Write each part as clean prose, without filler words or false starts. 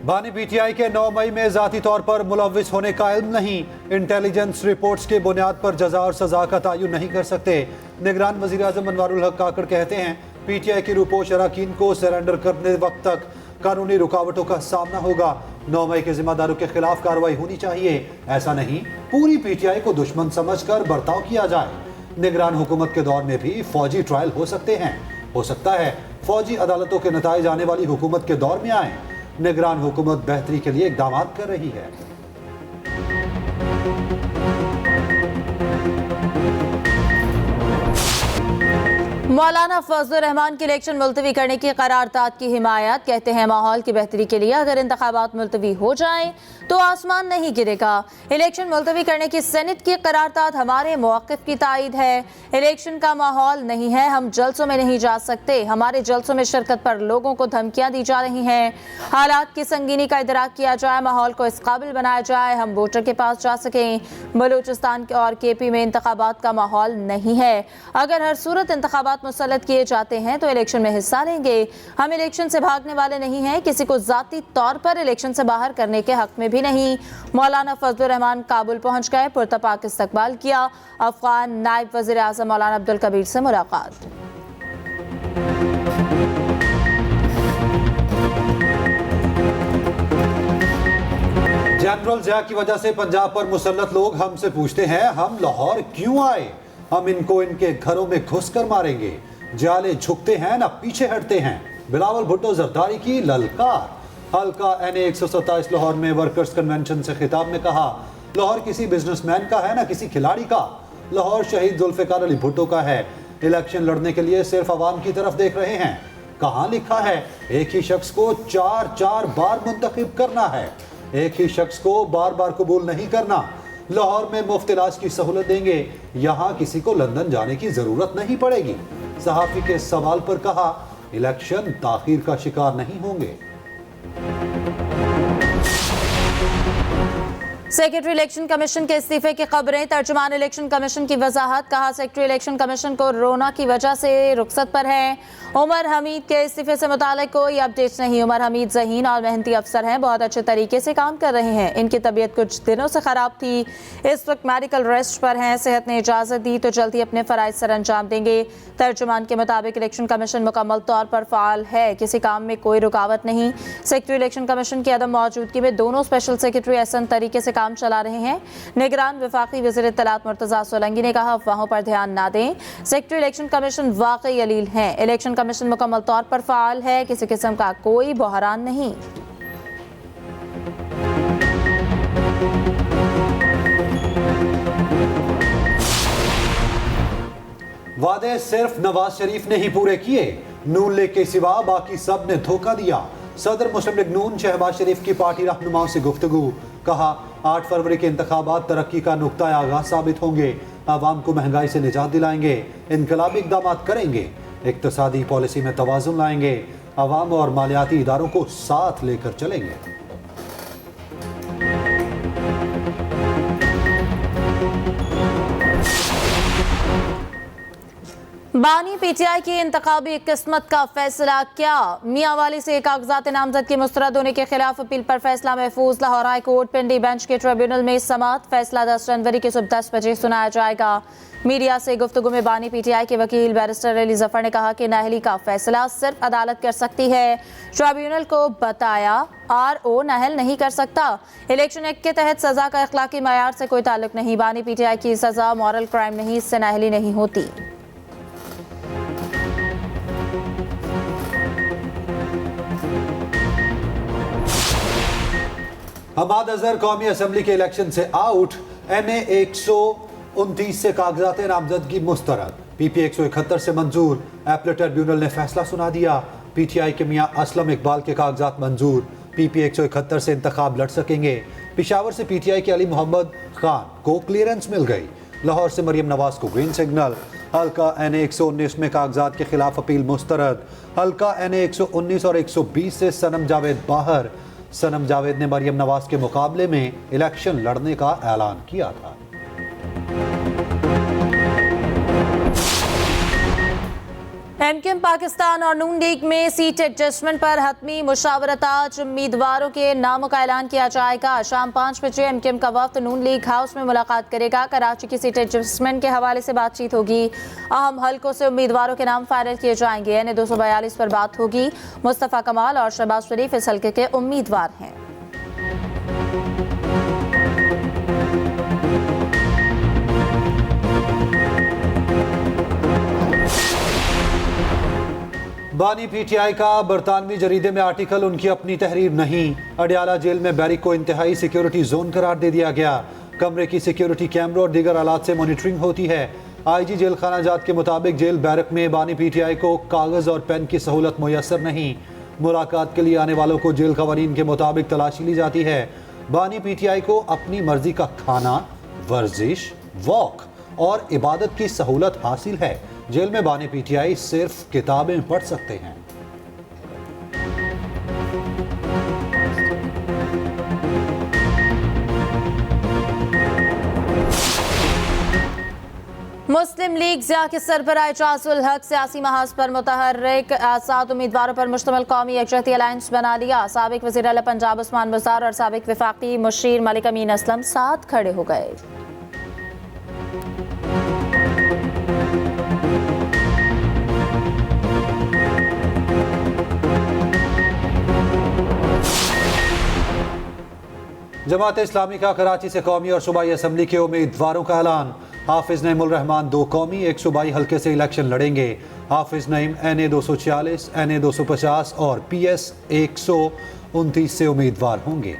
बानी पीटीआई के 9 मई में जाती तौर पर मुलव्विस होने का इल्म नहीं, इंटेलिजेंस रिपोर्ट्स के बुनियाद पर जजा और सजा का तयन नहीं कर सकते। निगरान वजीर आजम अनवारुल हक काकड़ कहते हैं पीटीआई के रूपोश अरकान को सरेंडर करने वक्त तक कानूनी रुकावटों का सामना होगा। 9 मई के जिम्मेदारों के खिलाफ कार्रवाई होनी चाहिए, ऐसा नहीं पूरी पीटीआई को दुश्मन समझकर बर्ताव किया जाए। निगरान हुकूमत के दौर में भी फौजी ट्रायल हो सकते हैं, हो सकता है फौजी अदालतों के नताइज आने वाली हुकूमत के दौर में आए। निगरान हुकूमत बेहतरी के लिए इक़दाम कर रही है। मौलाना फजलुर रहमान की इलेक्शन मुलतवी करने की करारदाद की हिमायत, कहते हैं माहौल की बेहतरी के लिए अगर इंतखाबात मुलतवी हो जाएं तो आसमान नहीं गिरेगा। इलेक्शन मुलतवी करने की सेनेट की करारदाद हमारे मौक़िफ़ की तायद है। इलेक्शन का माहौल नहीं है, हम जलसों में नहीं जा सकते। हमारे जलसों में शिरकत पर लोगों को धमकियां दी जा रही हैं। हालात की संगीनी का इदराक किया जाए, माहौल को इस काबिल बनाया जाए हम वोटर के पास जा सकें। बलूचिस्तान और केपी में इंतखाबात का माहौल नहीं है। अगर हर सूरत इंतखाबात मुसल्लत किए जाते हैं तो इलेक्शन में हिस्सा लेंगे। हम इलेक्शन से भागने वाले नहीं हैं, किसी को जाती तौर पर इलेक्शन से बाहर करने के हक में भी नहीं। मौलाना फजलुर रहमान काबुल पहुंच गए, पुरतपाक इस्तकबाल किया। अफगान नायब वज़ीर आज़म मौलाना अब्दुल कबीर से मुलाकात। जनरल ज़िया की वजह से पंजाब पर मुसल्लत लोग हमसे पूछते हैं हम लाहौर क्यों आए, हम इनको इनके घरों में घुस कर मारेंगे। जाले झुकते हैं ना पीछे हटते हैं। बिलावल भुट्टो जरदारी की ललकार। हल्का NA 127 लाहौर में वर्कर्स कन्वेंशन से खिताब में कहा लाहौर किसी बिजनेसमैन का है ना किसी खिलाड़ी का। लाहौर शहीद जुल्फ़िकार अली भुट्टो का है। इलेक्शन लड़ने के लिए सिर्फ अवाम की तरफ देख रहे हैं। कहाँ लिखा है एक ही शख्स को 4 बार मुंतखब करना है, एक ही शख्स को बार बार कबूल नहीं करना। लाहौर में मुफ्त इलाज की सहूलत देंगे, यहाँ किसी को लंदन जाने की जरूरत नहीं पड़ेगी। सहाफी के सवाल पर कहा इलेक्शन ताखीर का शिकार नहीं होंगे। सेक्रेटरी इलेक्शन कमीशन के इस्तीफे की खबरें, तर्जुमान इलेक्शन कमीशन की वजाहत। कहा सेक्रेटरी इलेक्शन कमीशन को कोरोना की वजह से रुखसत पर है। उमर हमीद के इस्तीफे से मुतालिक कोई अपडेट नहीं। उमर हमीद ज़हीन और मेहनती अफसर हैं, बहुत अच्छे तरीके से काम कर रहे हैं। इनकी तबीयत कुछ दिनों से ख़राब थी, इस वक्त मेडिकल रेस्ट पर हैं। सेहत ने इजाज़त दी तो जल्द ही अपने फ़राइज़ सर अंजाम देंगे। तर्जुमान के मुताबिक इलेक्शन कमीशन मुकम्मल तौर पर फ़ाल है, किसी काम में कोई रुकावट नहीं। सेक्रेटरी इलेक्शन कमीशन की अदम मौजूदगी में दोनों स्पेशल सेक्रेटरी एहसन तरीके से काम चला रहे हैं। निगरान वफाकी वज़ीर इत्तलात मुर्तज़ा सोलंकी ने कहा अफवाहों पर ध्यान ना दें, सेक्रेटरी इलेक्शन कमीशन वाकई अलील हैं। इलेक्शन कमीशन मुकम्मल तौर पर फ़ाल है, किसी किस्म का कोई बहरान नहीं। वादे सिर्फ नवाज शरीफ ने ही पूरे किए, नून लीग के सिवा बाकी सब ने धोखा दिया। सदर मुस्लिम लीग नून शहबाज शरीफ की पार्टी रहनुमाओं से गुफ्तगू। कहा 8 फरवरी के इंतखाबात तरक्की का नुक्ता आगाज साबित होंगे, आवाम को महंगाई से निजात दिलाएंगे, इनकलाबी इक़दाम करेंगे, इक़्तिसादी पॉलिसी में तवाज़ुन लाएंगे, आवाम और मालियाती इदारों को साथ लेकर चलेंगे। बानी पीटीआई की इंतखाबी किस्मत का फैसला क्या? मियांवाली से कागजात नामजद के मुस्तरद होने के खिलाफ अपील पर फैसला महफूज। लाहौर हाई कोर्ट पिंडी बेंच के ट्रिब्यूनल में समाअत। फैसला 10 जनवरी की सुबह 10 बजे सुनाया जाएगा। मीडिया से गुफ्तगू में बानी पीटीआई के वकील बैरिस्टर अली जफर ने कहा कि नाअहली का फैसला सिर्फ अदालत कर सकती है। ट्रिब्यूनल को बताया RO नाअहल नहीं कर सकता। इलेक्शन एक्ट के तहत सजा का अखलाकी मयार से कोई ताल्लुक नहीं। बानी पीटीआई की सजा मॉरल क्राइम नहीं, इससे नाअहली नहीं होती। हमाद अजहर कौमी असम्बली के इलेक्शन से आउट। NA 129 से कागजात नामजदगी मुस्तरद। PP 171 से मंजूर। एपलेट ट्रिब्यूनल ने फैसला सुना दिया। PTI के मियां असलम इकबाल के कागजात मंजूर। PP 171 से इंतखाब लड़ सकेंगे। पिशावर से PTI के अली मोहम्मद खान को क्लियरेंस मिल गई। लाहौर से मरियम नवाज को ग्रीन सिग्नल। हल्का NA 119 में कागजात के खिलाफ अपील मुस्तरद। हल्का NA 119 और 120 से सनम जावेद बाहर। सनम जावेद ने मरियम नवाज के मुकाबले में इलेक्शन लड़ने का ऐलान किया था। MP एमक्यूएम पाकिस्तान और नून लीग में सीट एडजस्टमेंट पर हतमी मुशावरत। आज उम्मीदवारों के नामों का ऐलान किया जाएगा। शाम 5 बजे एमक्यूएम का वफ्द नून लीग हाउस में मुलाकात करेगा। कराची की सीट एडजस्टमेंट के हवाले से बातचीत होगी। अहम हलकों से उम्मीदवारों के नाम फाइनल किए जाएंगे। NA 242 पर बात होगी। मुस्तफ़ा कमाल और शहबाज शरीफ इस हल्के के उम्मीदवार हैं। बानी PTI का बरतानवी जरीदे में आर्टिकल उनकी अपनी तहरीर नहीं। अडियाला जेल में बैरिक को इंतहाई सिक्योरिटी जोन करार दे दिया गया। कमरे की सिक्योरिटी कैमरों और दीगर आलात से मॉनिटरिंग होती है। IG जेल खाना जात के मुताबिक जेल बैरक में बानी PTI को कागज और पेन की सहूलत मुयसर नहीं। मुलाकात के लिए आने वालों को जेल कवानीन के मुताबिक तलाशी ली जाती है। बानी PTI को अपनी मर्जी का खाना, वर्जिश, वॉक और इबादत की सहूलत हासिल है। जेल में बानी PTI सिर्फ किताबें पढ़ सकते हैं। मुस्लिम लीग ज़िया के सरबराह इजाज़ुल हक सियासी महाज पर मुतहर्रिक 7 उम्मीदवारों पर मुश्तमिल कौमी यकजहती अलायंस बना लिया। साबिक वज़ीर आला पंजाब उस्मान बुज़दार और साबिक वफाकी मुशीर मलिक अमीन असलम साथ खड़े हो गए। जमात इस्लामी का कराची से कौमी और सूबाई असम्बली के उम्मीदवारों का ऐलान। हाफिज नईमुल रहमान 2 कौमी 1 सूबाई हल्के से इलेक्शन लड़ेंगे। हाफिज नईम NA 246, NA 250 और PS 129 से उम्मीदवार होंगे।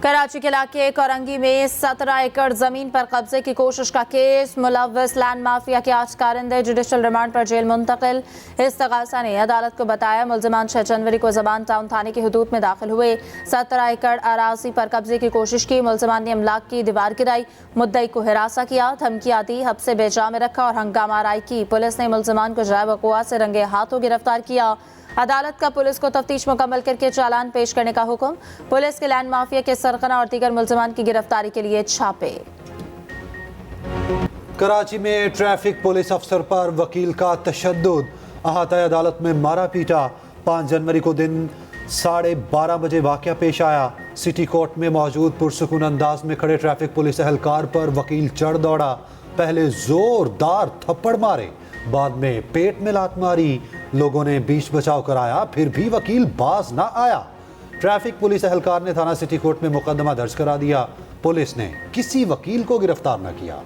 कराची के इलाके कोरंगी में 17 एकड़ जमीन पर कब्जे की कोशिश का केस। मुलव्वस लैंड माफिया के 8 कारिंदे जुडिशल रिमांड पर जेल मुंतकिल। इस्तगासा ने अदालत को बताया मुल्जिमान 6 जनवरी को ज़बान टाउन थाने की हदूद में दाखिल हुए। 17 एकड़ अराजी पर कब्जे की कोशिश की। मुल्जिमान ने अमलाक की दीवार गिराई, मुद्दई को हिरासा किया, धमकियां दी, हब्से बेजा में रखा और हंगामा आराई की। पुलिस ने मुल्जिमान को जाए वक़ुआ से रंगे हाथों गिरफ्तार किया। अदालत का पुलिस को तफ्तीश मुकम्मल करके चालान पेश करने का हुक्म। पुलिस के लैंड माफिया के सरगना और दीगर मुल्जिमान की गिरफ्तारी के लिए छापे। कराची में ट्रैफिक पुलिस अफसर पर वकील का तशद्दुद। अहाता अदालत में मारा पीटा। 5 जनवरी को दिन 12:30 बजे वाक़या पेश आया। सिटी कोर्ट में मौजूद पुरसुकून अंदाज में खड़े ट्रैफिक पुलिस एहलकार पर वकील चढ़ दौड़ा। पहले जोरदार थप्पड़ मारे, बाद में पेट में लात मारी। लोगों ने बीच बचाव कराया, फिर भी वकील बाज ना आया। ट्रैफिक पुलिस एहलकार ने थाना सिटी कोर्ट में मुकदमा दर्ज करा दिया। पुलिस ने किसी वकील को गिरफ्तार न किया।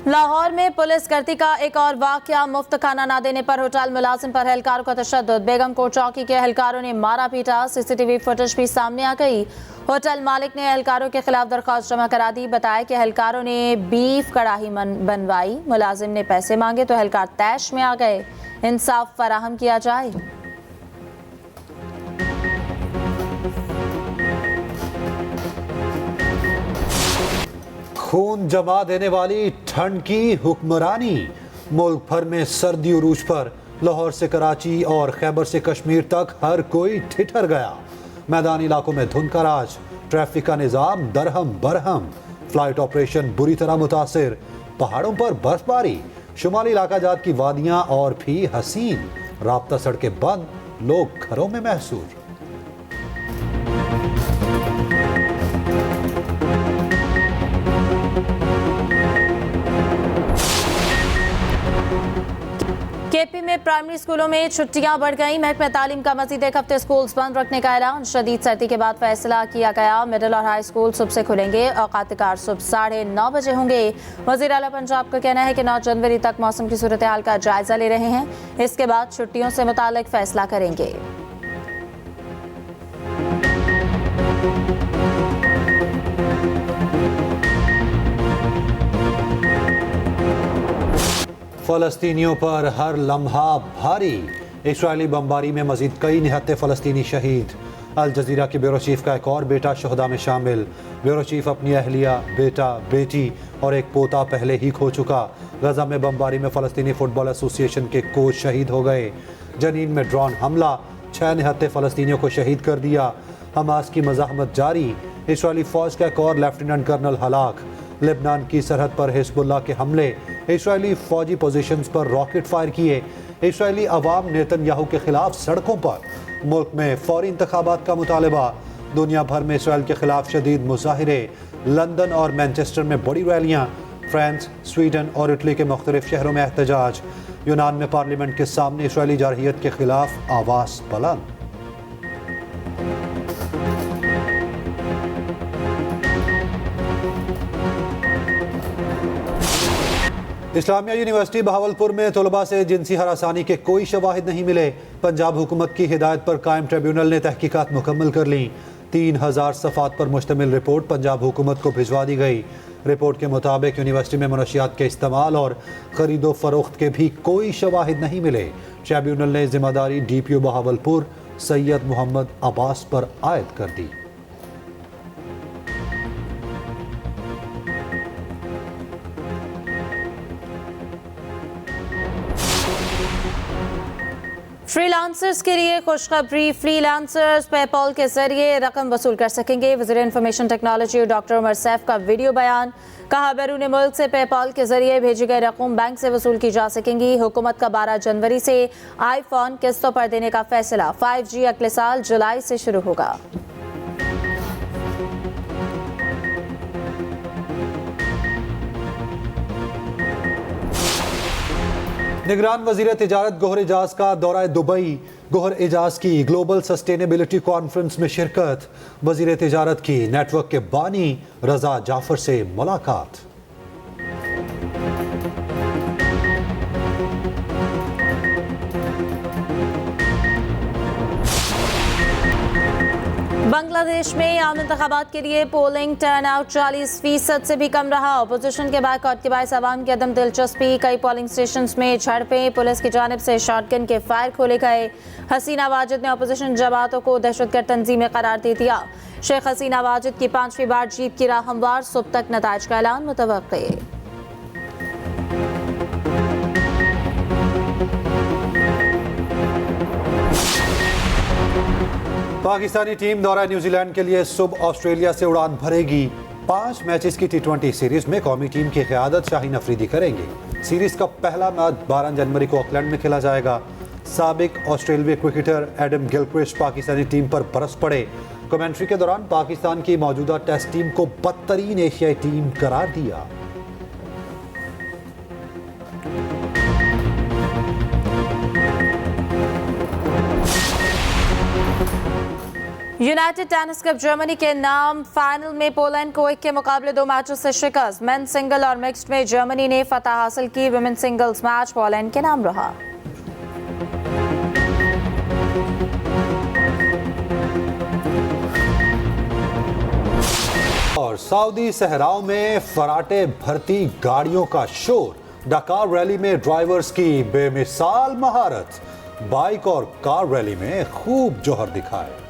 लाहौर में पुलिस गर्दी का एक और वाकया। मुफ्त खाना ना देने पर होटल मुलाजिम पर एहलकारों का तशद्दुद। बेगम कोट चौकी के एहलकारों ने मारा पीटा। CCTV फुटेज भी सामने आ गई। होटल मालिक ने एहलकारों के खिलाफ दरख्वास्त जमा करा दी। बताया कि एहलकारों ने बीफ कड़ाही बनवाई। मुलाजिम ने पैसे मांगे तो एहलकार तैश में आ गए। इंसाफ फराहम किया जाए। खून जमा देने वाली ठंड की हुक्मरानी। मुल्क भर में सर्दी उरूज पर। लाहौर से कराची और खैबर से कश्मीर तक हर कोई ठिठर गया। मैदानी इलाकों में धुंध का राज। ट्रैफिक का निज़ाम दरहम बरहम। फ्लाइट ऑपरेशन बुरी तरह मुतासिर। पहाड़ों पर बर्फबारी। शुमाली इलाका जात की वादियां और भी हसीन। राब्ता सड़कें बंद, लोग घरों में महसूर। KP में प्राइमरी स्कूलों में छुट्टियां बढ़ गई। महकमा तालीम का मजीद 1 हफ्ते स्कूल्स बंद रखने का ऐलान। शदीद सर्दी के बाद फैसला किया गया। मिडिल और हाई स्कूल सुबह से खुलेंगे। औकात कार सुबह 9:30 बजे होंगे। वज़ीर आला पंजाब का कहना है कि 9 जनवरी तक मौसम की सूरत हाल का जायजा ले रहे हैं। इसके बाद छुट्टियों से मुतालिक फैसला करेंगे। फ़लस्तीनियों पर हर लम्हा भारी। इस्राएली बमबारी में मजीद कई निहत्ते फ़लस्तीनी शहीद। अल जज़ीरा के ब्यूरो चीफ का एक और बेटा शहदा में शामिल। ब्यूरो चीफ अपनी अहलिया, बेटा, बेटी और एक पोता पहले ही खो चुका। गजा में बमबारी में फ़लस्तीनी फ़ुटबॉल एसोसिएशन के कोच शहीद हो गए। जनीन में ड्रोन हमला 6 निहत्ते फ़लस्तीनियों को शहीद कर दिया। हमास की मज़ाहमत जारी, इस्राएली फ़ौज का एक और लेफ्टिनेंट कर्नल हलाक। लेबनान की सरहद पर हिजबुल्लाह के हमले, इस्राएली फ़ौजी पोजीशंस पर रॉकेट फायर किए। इस्राएली अवाम नेतन्याहू के खिलाफ सड़कों पर, मुल्क में फौरी इंतखाबात का मुतालबा। दुनिया भर में इसराइल के खिलाफ शदीद मुजाहिरे, लंदन और मैनचेस्टर में बड़ी रैलियाँ। फ्रांस, स्वीडन और इटली के मुख्तलिफ शहरों में एहतजाज। यूनान में पार्लियामेंट के सामने इसराइली जारहियत के खिलाफ आवाज़ बुलंद। इस्लामिया यूनिवर्सिटी बहावलपुर में तलबा से जिनसी हरासानी के कोई शवाहिद नहीं मिले। पंजाब हुकूमत की हिदायत पर कायम ट्रिब्यूनल ने तहकीकात मुकम्मल कर ली। 3000 सफ़ात पर मुश्तमिल रिपोर्ट पंजाब हुकूमत को भिजवा दी गई। रिपोर्ट के मुताबिक यूनिवर्सिटी में मनशियात के इस्तेमाल और खरीदो फरोख्त के भी कोई शवाहिद नहीं मिले। ट्रिब्यूनल ने जिम्मेदारी DPO बहावलपुर सैयद मोहम्मद अब्बास पर आयद कर दी। फ्रीलांसर्स के लिए खुशखबरी, फ्रीलांसर्स पेपॉल के जरिए रकम वसूल कर सकेंगे। वज़ीर information technology doctor Umar Saif का वीडियो बयान। कहा, बैरून मुल्क से पेपॉल के जरिए भेजी गई रकम बैंक से वसूल की जा सकेंगी। हुकूमत का 12 जनवरी से आईफोन किस्तों पर देने का फैसला। 5G अगले साल जुलाई से शुरू होगा। निगरान वज़ीर तिजारत गौहर एजाज का दौरा दुबई। गौहर एजाज की ग्लोबल सस्टेनेबिलिटी कॉन्फ्रेंस में शिरकत। वज़ीर तिजारत की नेटवर्क के बानी रजा जाफर से मुलाकात। बांग्लादेश में आम इंतखाबात के लिए पोलिंग टर्न आउट 40% से भी कम रहा। अपोजिशन के बायकॉट के बायस अवाम की अदम दिलचस्पी। कई पोलिंग स्टेशन में झड़पें, पुलिस की जानिब से शॉटगन के फायर खोले गए। हसीना वाजिद ने अपोजिशन जमातों को दहशतगर्द तंजीमें करार दे दिया। शेख हसीना वाजिद की 5वीं बार जीत की राह हमवार, सुबह तक नताइज का ऐलान मुतवक्के। पाकिस्तानी टीम दौरा न्यूजीलैंड के लिए सुबह ऑस्ट्रेलिया से उड़ान भरेगी। 5 मैचेस की T20 सीरीज में कौमी टीम की क़यादत शाहीन अफरीदी करेंगे। सीरीज का पहला मैच 12 जनवरी को ऑकलैंड में खेला जाएगा। साबिक ऑस्ट्रेलियाई cricketer Adam Gilchrist Pakistani team पर बरस पड़े। कमेंट्री के दौरान पाकिस्तान की मौजूदा टेस्ट टीम को बदतरीन एशियाई टीम करार दिया। यूनाइटेड टेनिस कप जर्मनी के नाम। फाइनल में पोलैंड को 1 के मुकाबले 2 मैचों से शिकस्त। मेन सिंगल और मिक्स्ड में जर्मनी ने फतह हासिल की। विमेन सिंगल्स मैच पोलैंड के नाम रहा। और सऊदी सहराओं में फराटे भरती गाड़ियों का शोर। डकार रैली में ड्राइवर्स की बेमिसाल महारत। बाइक और कार रैली में खूब जोहर दिखाए।